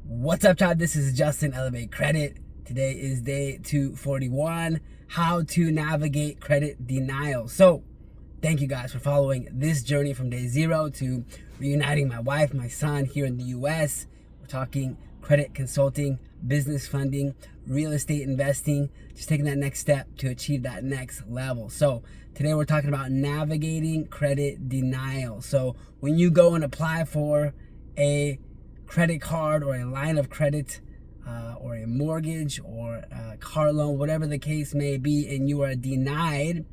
What's up, Chad? This is Justin, Elevate Credit. Today is day 241, how to navigate credit denial. So, thank you guys for following this journey from day 0 to reuniting my wife, my son here in the US. We're talking credit consulting, business funding, real estate investing, just taking that next step to achieve that next level. So, today we're talking about navigating credit denial. So, when you go and apply for a credit card or a line of credit or a mortgage or a car loan, whatever the case may be, and you are denied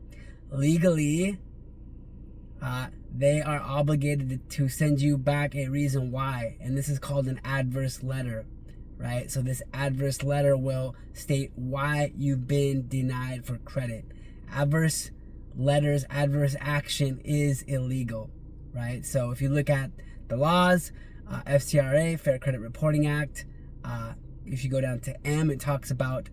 legally, they are obligated to send you back a reason why, and this is called an adverse letter, right? So this adverse letter will state why you've been denied for credit. Adverse letters, adverse action is illegal, right? So if you look at the laws, FCRA, Fair Credit Reporting Act, if you go down to M, it talks about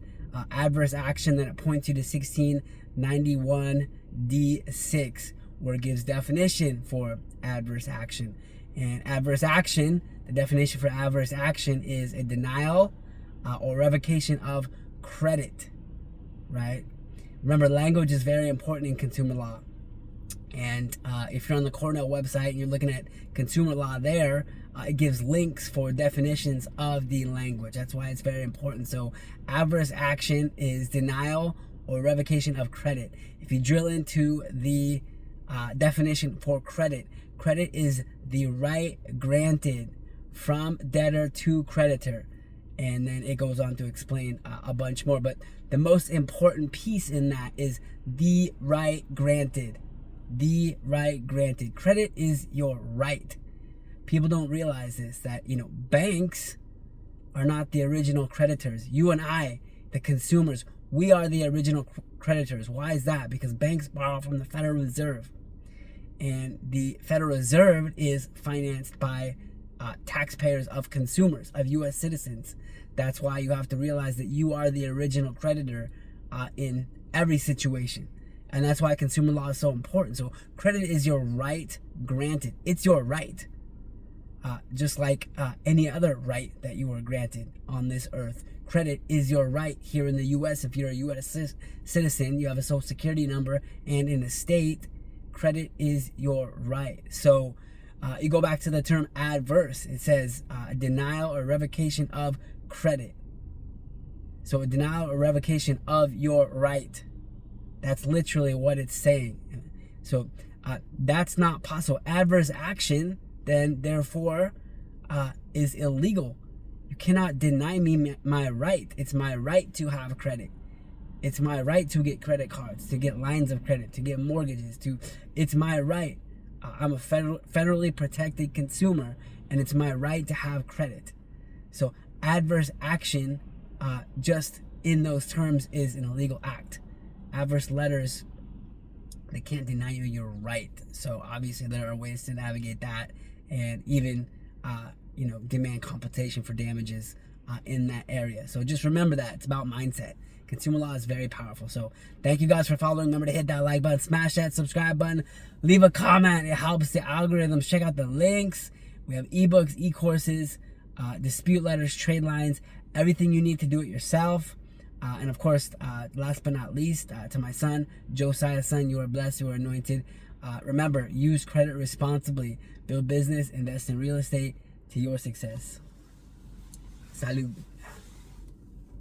adverse action, then it points you to 1691D6, where it gives definition for adverse action. And adverse action, the definition for adverse action is a denial or revocation of credit, right? Remember, language is very important in consumer law. And if you're on the Cornell website and you're looking at consumer law there, it gives links for definitions of the language. That's why it's very important. So adverse action is denial or revocation of credit. If you drill into the definition for credit, credit is the right granted from debtor to creditor. And then it goes on to explain a bunch more. But the most important piece in that is the right granted. The right granted. Credit is your right. People don't realize this, that, banks are not the original creditors. You and I, the consumers, we are the original creditors. Why is that? Because banks borrow from the Federal Reserve. And the Federal Reserve is financed by taxpayers of consumers, of U.S. citizens. That's why you have to realize that you are the original creditor in every situation. And that's why consumer law is so important. So credit is your right granted. It's your right. Just like any other right that you were granted on this earth. Credit is your right here in the U.S. If you're a U.S. citizen, you have a social security number, and in the state, credit is your right. So you go back to the term adverse. It says denial or revocation of credit. So a denial or revocation of your right. That's literally what it's saying. So that's not possible. Adverse action, then, therefore, is illegal. You cannot deny me my right. It's my right to have credit. It's my right to get credit cards, to get lines of credit, to get mortgages. It's my right. I'm a federally protected consumer, and it's my right to have credit. So adverse action, just in those terms, is an illegal act. Adverse letters, they can't deny you your right. So obviously there are ways to navigate that and even demand compensation for damages in that area. So just remember that it's about mindset. Consumer law is very powerful. So thank you guys for following. Remember to hit that like button, smash that subscribe button, leave a comment. It helps the algorithms. Check out the links. We have ebooks, e-courses, dispute letters, trade lines, everything you need to do it yourself. And of course, last but not least, to my son, Josiah's son, you are blessed, you are anointed. Remember, use credit responsibly. Build business, invest in real estate to your success. Salud.